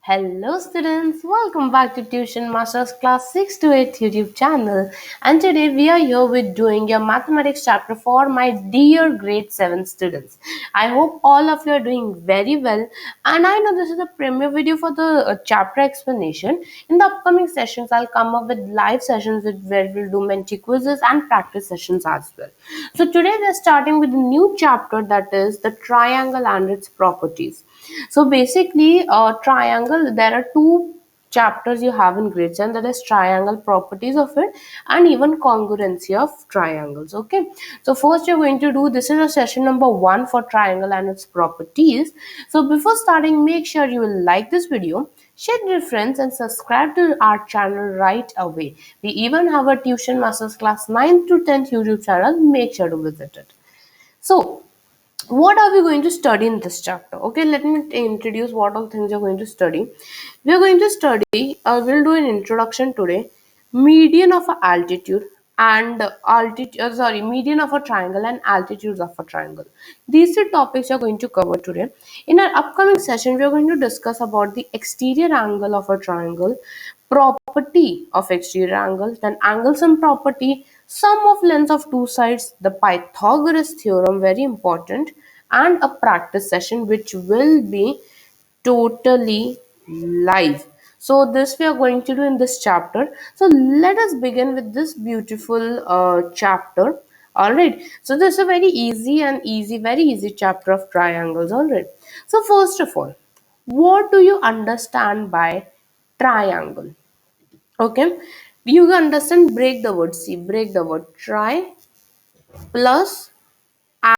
Hello students, welcome back to Tuition Masters Class 6 to 8 YouTube channel, and today we are here with doing your mathematics chapter for my dear grade 7 students. I hope all of you are doing very well, and I know this is a premiere video for the chapter explanation. In the upcoming sessions I'll come up with live sessions where we'll do many quizzes and practice sessions as well. So today we're starting with a new chapter, that is the triangle and its properties. So basically, triangle, there are two chapters you have in grade 7, that is triangle properties of it and even congruency of triangles. Okay, so first you're going to do, this is a session number 1 for triangle and its properties. So before starting, make sure you will like this video, share it with your friends, and subscribe to our channel right away. We even have a Tuition Masters Class 9 to 10 YouTube channel, make sure to visit it. So what are we going to study in this chapter? Okay, let me introduce what all things you're going to study. We are going to study, we'll do an introduction today, median of a altitude and median of a triangle and altitudes of a triangle. These two topics are going to cover today. In our upcoming session, we are going to discuss about the exterior angle of a triangle, property of exterior angle, then angle sum property, sum of lengths of two sides, the Pythagoras theorem, very important, and a practice session which will be totally live. So this we are going to do in this chapter. So let us begin with this beautiful chapter. All right, so this is a very very easy chapter of triangles. All right, so first of all, what do you understand by triangle? Okay, you understand, break the word, see, break the word, tri plus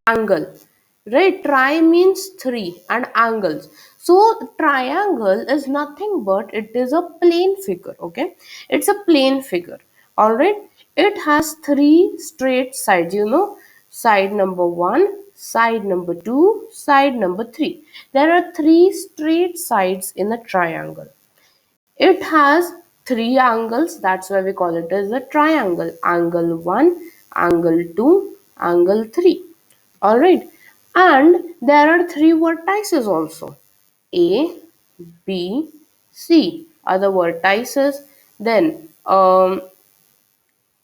angle, right? Tri means three and angles, so triangle is nothing but it is a plane figure. Okay, it's a plane figure. All right, it has three straight sides, side number 1, side number 2, side number 3. There are three straight sides in a triangle. It has three angles, that's why we call it as a triangle. Angle 1, angle 2, angle 3. Alright. And there are three vertices also. A, B, C are the vertices. Then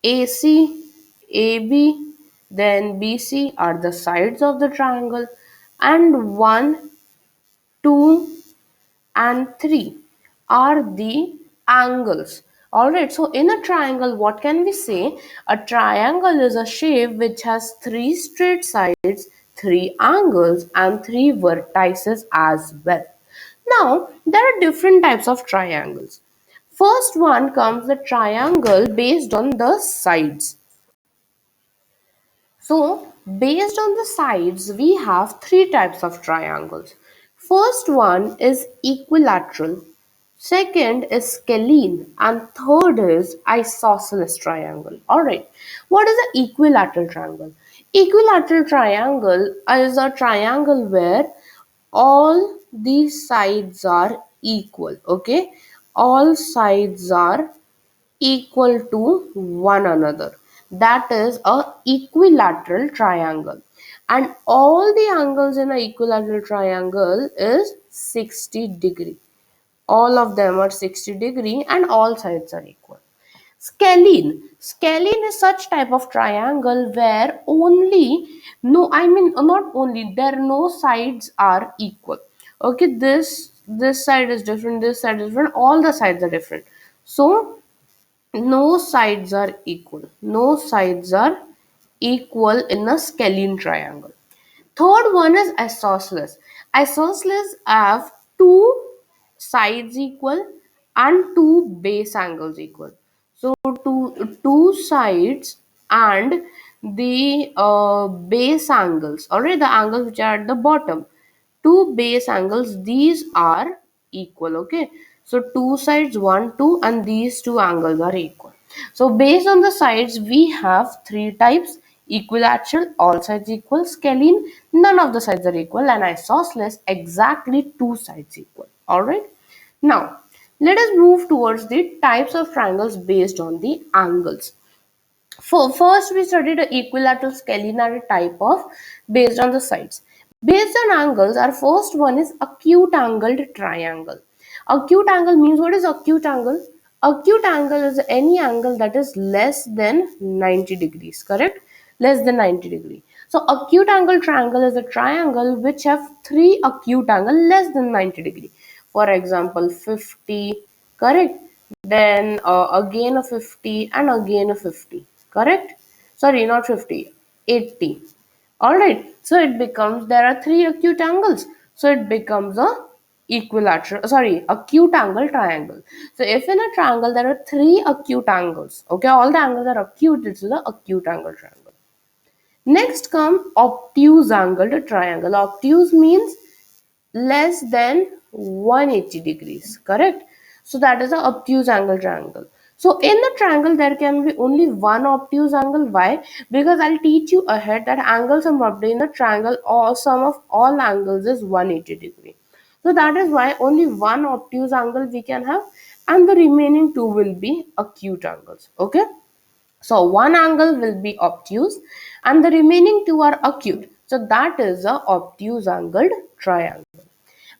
AC, AB, then BC are the sides of the triangle. And 1, 2, and 3 are the angles. Alright, so in a triangle, what can we say? A triangle is a shape which has three straight sides, three angles, and three vertices as well. Now, there are different types of triangles. First one comes the triangle based on the sides. So, based on the sides, we have three types of triangles. First one is equilateral, second is scalene, and third is isosceles triangle. Alright, what is an equilateral triangle? Equilateral triangle is a triangle where all the sides are equal. Okay, all sides are equal to one another. That is a equilateral triangle. And all the angles in an equilateral triangle is 60 degree. All of them are 60 degree and all sides are equal. Scalene. Scalene is such type of triangle where only, no, I mean not only, there no sides are equal. Okay, this side is different, this side is different, all the sides are different. So no sides are equal. No sides are equal in a scalene triangle. Third one is isosceles. Isosceles have two sides equal and two base angles equal. So two sides and the base angles, alright, the angles which are at the bottom, two base angles, these are equal. Okay, so two sides, 1, 2, and these two angles are equal. So based on the sides, we have three types: equilateral, all sides equal; scalene, none of the sides are equal; and isosceles, exactly two sides equal. Alright, now let us move towards the types of triangles based on the angles. First, we studied the equilateral, scalene type of based on the sides. Based on angles, our first one is acute angled triangle. Acute angle means, what is acute angle? Acute angle is any angle that is less than 90 degrees, correct? Less than 90 degree. So acute angle triangle is a triangle which have three acute angle less than 90 degree. For example, 50, correct? Then again a 50 and again a 50, correct? Sorry, not 50, 80. Alright, so it becomes, there are three acute angles. So it becomes a acute angle triangle. So if in a triangle there are three acute angles, okay, all the angles are acute, it's the acute angle triangle. Next come obtuse angled triangle. Obtuse means less than 180 degrees, correct? So that is a obtuse angle triangle. So in the triangle there can be only one obtuse angle. Why? Because I'll teach you ahead that angle sum of in the triangle or sum of all angles is 180 degree. So that is why only one obtuse angle we can have, and the remaining two will be acute angles. Okay, so one angle will be obtuse and the remaining two are acute. So that is a obtuse angled triangle.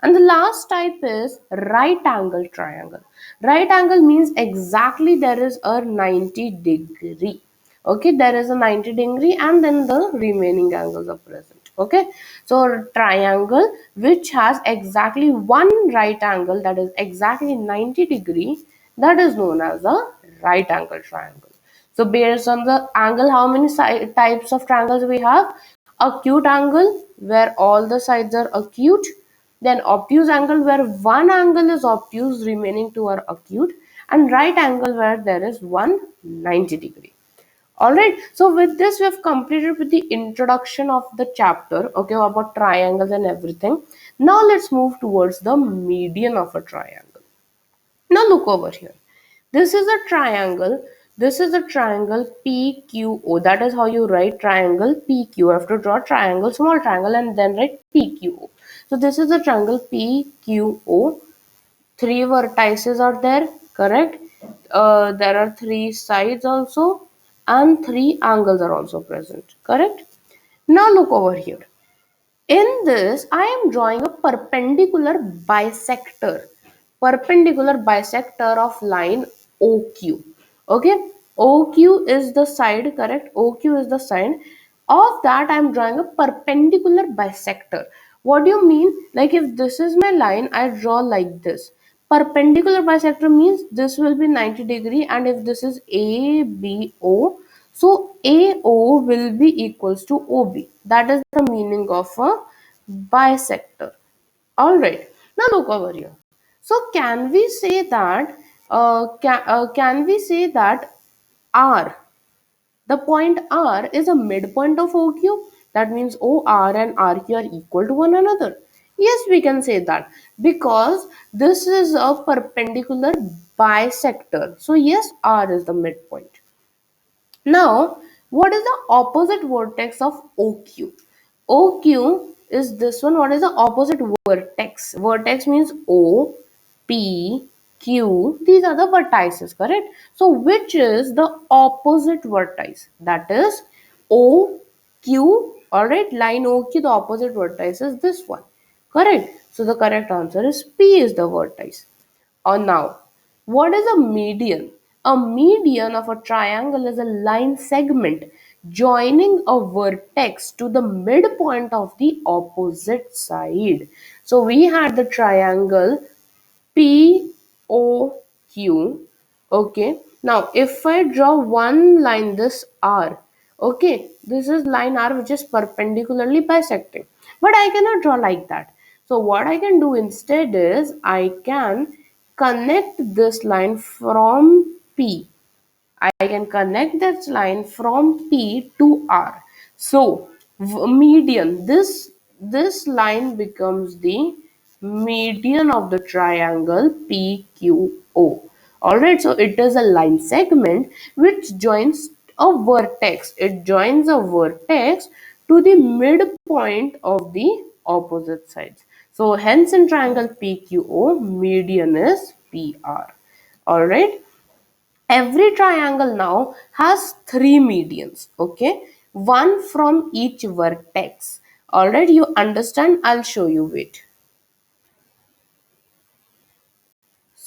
And the last type is right angle triangle. Right angle means exactly there is a 90 degree. Okay, there is a 90 degree and then the remaining angles are present. Okay, so triangle which has exactly one right angle, that is exactly 90 degree, that is known as a right angle triangle. So based on the angle, how many types of triangles we have? Acute angle where all the sides are acute, then obtuse angle where one angle is obtuse, remaining two are acute, and right angle where there is 190 degree. Alright, so with this we have completed with the introduction of the chapter, okay, about triangles and everything. Now let's move towards the median of a triangle. Now look over here. This is a triangle. This is a triangle PQO. That is how you write triangle PQ. You have to draw triangle, small triangle, and then write PQO. So this is a triangle PQO. Three vertices are there, correct? There are three sides also, and three angles are also present, correct? Now look over here. In this, I am drawing a perpendicular bisector of line OQ. Okay, OQ is the side, correct? OQ is the side. Of that, I am drawing a perpendicular bisector. What do you mean? Like if this is my line, I draw like this. Perpendicular bisector means this will be 90 degree, and if this is ABO, so AO will be equals to OB. That is the meaning of a bisector. Alright, now look over here. So can we say that R, the point R is a midpoint of OQ? That means OR and RQ are equal to one another. Yes, we can say that because this is a perpendicular bisector. So yes, R is the midpoint. Now, what is the opposite vertex of OQ? OQ is this one. What is the opposite vertex? Vertex means O, P, Q. These are the vertices, correct? So, which is the opposite vertex? That is OQ. Alright, line OQ, the opposite vertex is this one. Correct. So, the correct answer is P is the vertex. Or now, what is a median? A median of a triangle is a line segment joining a vertex to the midpoint of the opposite side. So we had the triangle POQ. Okay. Now if I draw one line, this R, okay, this is line R which is perpendicularly bisecting. But I cannot draw like that. So what I can do instead is I can connect this line from P. I can connect this line from P to R. So median, this line becomes the median of the triangle PQO. Alright, so it is a line segment which joins a vertex. It joins a vertex to the midpoint of the opposite sides. So hence in triangle PQO, median is PR. Alright. Every triangle now has three medians, okay? One from each vertex. Alright, you understand? I'll show you. Wait.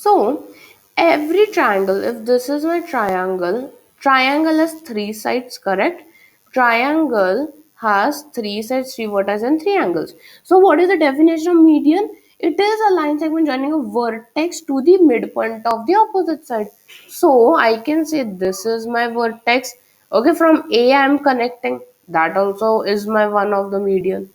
So every triangle, if this is my triangle, triangle has three sides, correct? Triangle has three sides, three vertices and three angles. So what is the definition of median? It is a line segment joining a vertex to the midpoint of the opposite side. So I can say this is my vertex. Okay, from A I am connecting. That also is my one of the median.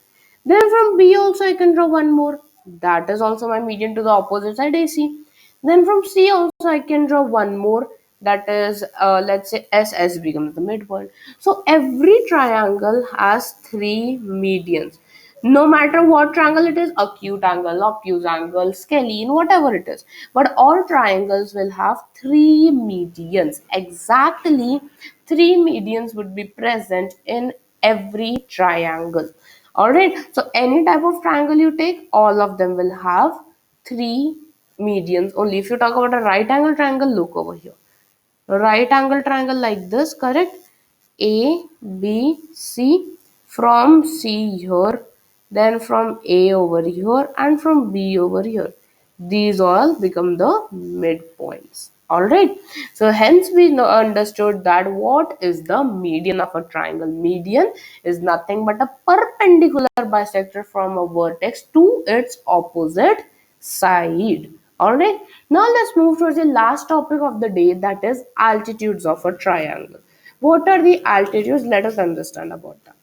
Then from B also I can draw one more. That is also my median to the opposite side AC. Then from C also I can draw one more. That is, let's say SS becomes the midpoint. So every triangle has three medians. No matter what triangle it is, acute angle, obtuse angle, scalene, whatever it is. But all triangles will have three medians. Exactly three medians would be present in every triangle. Alright, so any type of triangle you take, all of them will have three medians only. If you talk about a right angle triangle, look over here. Right angle triangle like this, correct? A, B, C, from C here, then from A over here, and from B over here. These all become the midpoints. Alright, so hence we understood that what is the median of a triangle. Median is nothing but a perpendicular bisector from a vertex to its opposite side. Alright, now let's move towards the last topic of the day, that is altitudes of a triangle. What are the altitudes? Let us understand about that.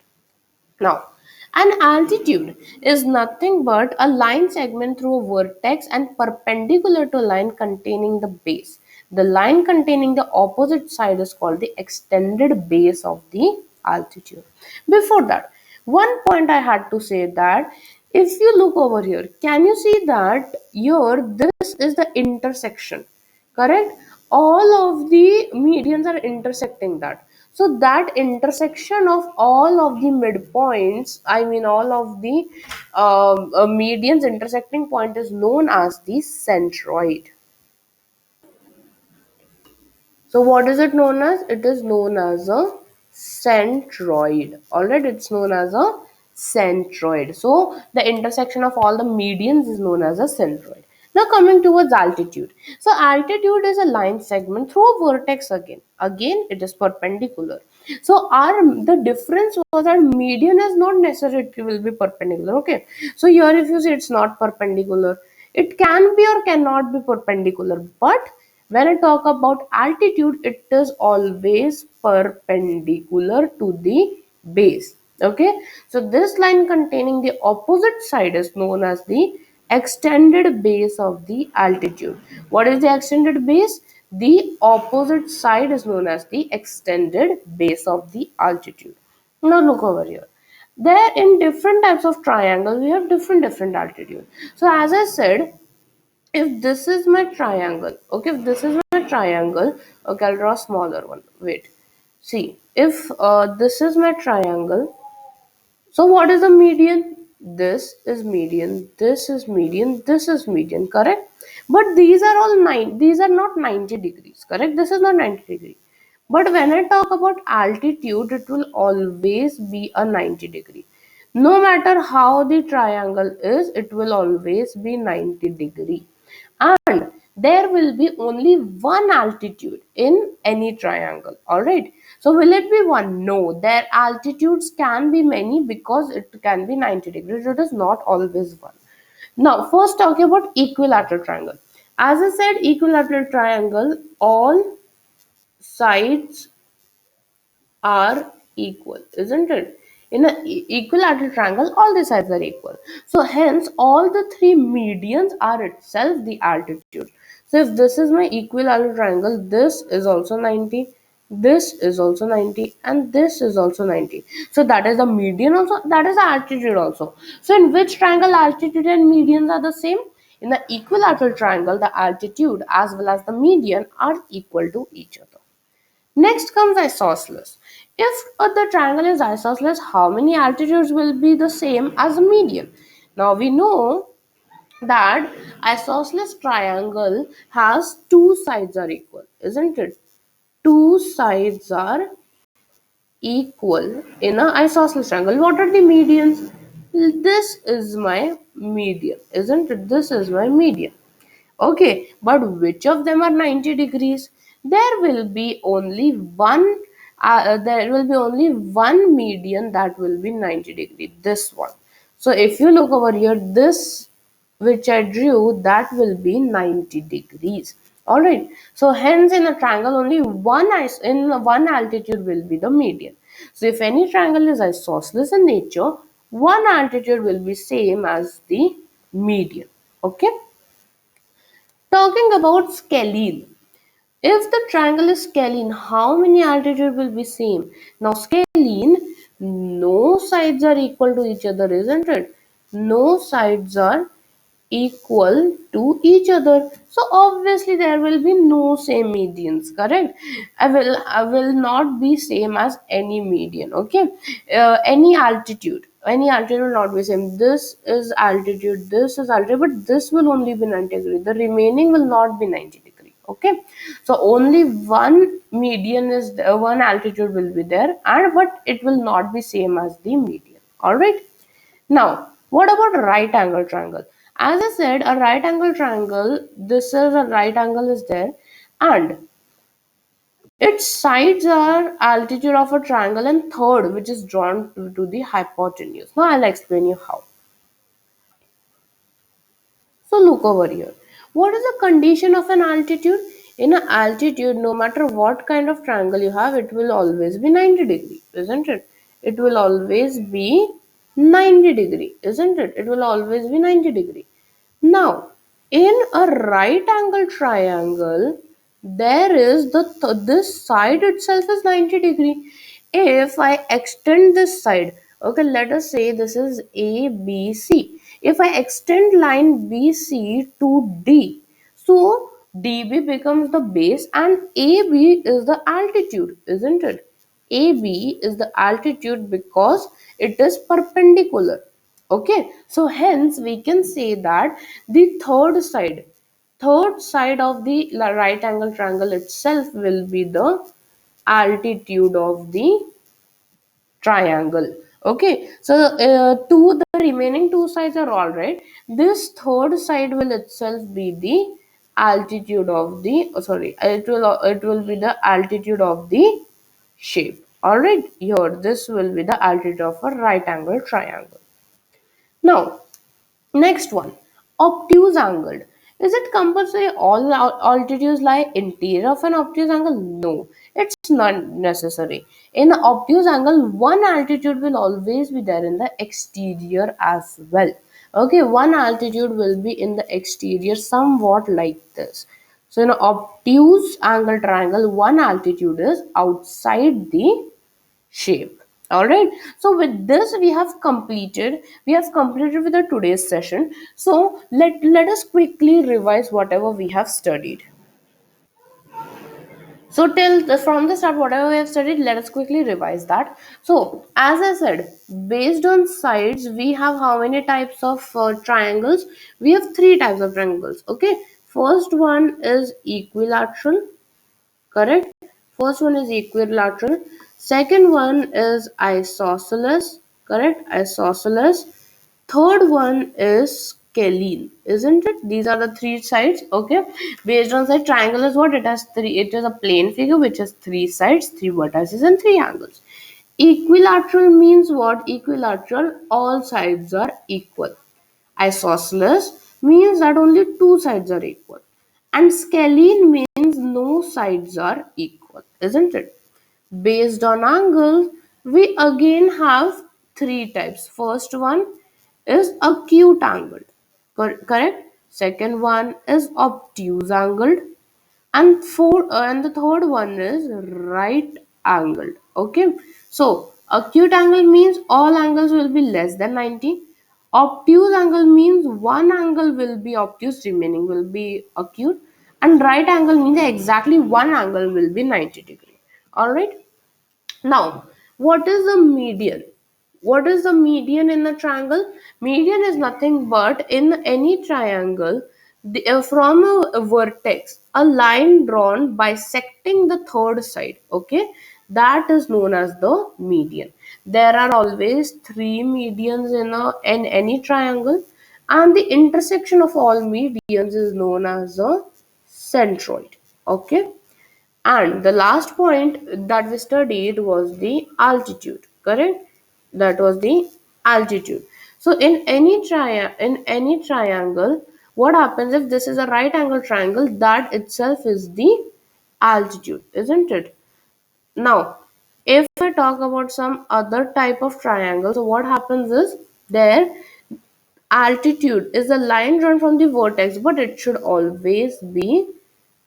Now, an altitude is nothing but a line segment through a vertex and perpendicular to a line containing the base. The line containing the opposite side is called the extended base of the altitude. Before that, one point I had to say that if you look over here, can you see that here this is the intersection, correct? All of the medians are intersecting that. So that intersection of all of the midpoints, I mean all of the medians intersecting point is known as the centroid. So what is it known as? It is known as a centroid. Alright, it's known as a centroid. So the intersection of all the medians is known as a centroid. Now coming towards altitude. So altitude is a line segment through a vertex again. Again, it is perpendicular. So our the difference was that median is not necessarily it will be perpendicular. Okay. So here if you see it's not perpendicular, it can be or cannot be perpendicular, but when I talk about altitude, it is always perpendicular to the base. Okay, so this line containing the opposite side is known as the extended base of the altitude. What is the extended base? The opposite side is known as the extended base of the altitude. Now look over here. There in different types of triangle, we have different altitude. So as I said, if this is my triangle, okay, if this is my triangle, okay, I'll draw a smaller one. Wait, see, if this is my triangle, so what is the median? This is median, this is median, this is median, correct? But these are all these are not 90 degrees, correct? This is not 90 degree. But when I talk about altitude, it will always be a 90 degree. No matter how the triangle is, it will always be 90 degree. And there will be only one altitude in any triangle. All right, so will it be one? No, their altitudes can be many because it can be 90 degrees. It is not always one. Now first talking about equilateral triangle. As I said, equilateral triangle, all sides are equal, isn't it? In an equilateral triangle, all the sides are equal. So hence, all the three medians are itself the altitude. So if this is my equilateral triangle, this is also 90, this is also 90, and this is also 90. So that is the median also, that is the altitude also. So in which triangle altitude and medians are the same? In the equilateral triangle, the altitude as well as the median are equal to each other. Next comes isosceles. If the triangle is isosceles, how many altitudes will be the same as the median? Now we know that isosceles triangle has two sides are equal, isn't it? Two sides are equal in an isosceles triangle. What are the medians? This is my median, isn't it? This is my median. Okay, but which of them are 90 degrees? There will be only one median that will be 90 degree, this one. So if you look over here, this which I drew, that will be 90 degrees. All right. So hence in a triangle only in one altitude will be the median. So if any triangle is isosceles in nature, one altitude will be same as the median. Okay. Talking about scalene. If the triangle is scalene, how many altitude will be same? Now scalene, no sides are equal to each other, isn't it? No sides are equal to each other. So obviously there will be no same medians, correct? I will not be same as any median, okay? Any altitude will not be same. This is altitude, this is altitude, but this will only be 90 degree. The remaining will not be 90 degree. Okay, so only one median is there, one altitude will be there, and but it will not be same as the median. All right. Now, what about right angle triangle? As I said, a right angle triangle, this is a right angle is there, and its sides are altitude of a triangle and third, which is drawn to the hypotenuse. Now, I'll explain you how. So look over here. What is the condition of an altitude? In an altitude, no matter what kind of triangle you have, it will always be 90 degree, isn't it? It will always be 90 degree, isn't it? It will always be 90 degree. Now, in a right angle triangle, there is this side itself is 90 degree. If I extend this side, okay, let us say this is ABC. If I extend line BC to D, so DB becomes the base and AB is the altitude, isn't it? AB is the altitude because it is perpendicular. Okay, so hence we can say that the third side of the right angle triangle itself will be the altitude of the triangle. Okay, so the remaining two sides are all right. This third side will itself be the altitude of the it will be the altitude of the shape. All right, here this will be the altitude of a right angle triangle. Now, next one, obtuse angled. Is it compulsory all altitudes lie interior of an obtuse angle? No, it's not necessary. In the obtuse angle, one altitude will always be there in the exterior as well. Okay, one altitude will be in the exterior somewhat like this. So in an obtuse angle triangle, one altitude is outside the shape. All right, so with this we have completed with the today's session. So let us quickly revise whatever we have studied. So from the start, whatever we have studied, let us quickly revise that. So as I said, based on sides, we have how many types of triangles? We have three types of triangles. Okay, first one is equilateral. Correct. First one is equilateral. Second one is isosceles. Correct. Isosceles. Third one is scalene. Isn't it? These are the three sides. Okay. Based on the triangle is what? It has three. It is a plane figure which has three sides, three vertices, and three angles. Equilateral means what? Equilateral, all sides are equal. Isosceles means that only two sides are equal. And scalene means no sides are equal, isn't it? Based on angles, we again have three types. First one is acute angled, correct? Second one is obtuse angled, and the third one is right angled. Okay, so acute angle means all angles will be less than 90. Obtuse angle means one angle will be obtuse, remaining will be acute, and right angle means exactly one angle will be 90 degree. All right. Now, what is the median? What is the median in the triangle? Median is nothing but in any triangle, from a vertex, a line drawn bisecting the third side. Okay, that is known as the median. There are always three medians in any triangle. and the intersection of all medians is known as a centroid. Okay, and the last point that we studied was the altitude, correct? That was the altitude. So in any triangle, what happens if this is a right angle triangle? That itself is the altitude, isn't it? Now, if we talk about some other type of triangle, so what happens is there altitude is a line drawn from the vertex, but it should always be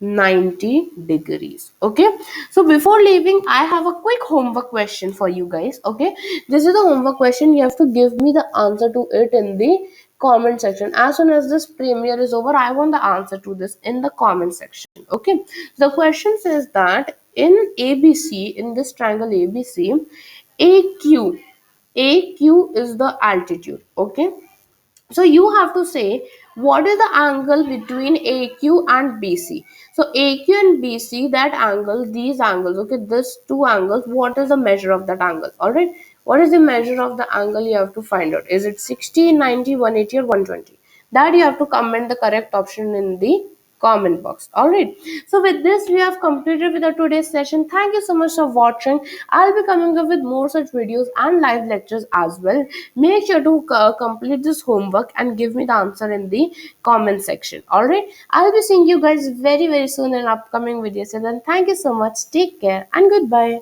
90 degrees. Okay, so before leaving, I have a quick homework question for you guys. Okay, this is the homework question. You have to give me the answer to it in the comment section. As soon as this premiere is over, I want the answer to this in the comment section. Okay, the question says that in ABC, in this triangle ABC, AQ, AQ is the altitude. Okay, so you have to say what is the angle between AQ and BC. So AQ and BC, that angle, these angles, okay, this two angles, what is the measure of that angle? All right, what is the measure of the angle? You have to find out. Is it 60, 90, 180, or 120? That you have to comment the correct option in the comment box. All right, so with this we have completed with our today's session. Thank you so much for watching. I'll be coming up with more such videos and live lectures as well. Make sure to complete this homework and give me the answer in the comment section. All right, I'll be seeing you guys very soon in upcoming videos. And then thank you so much, take care and goodbye.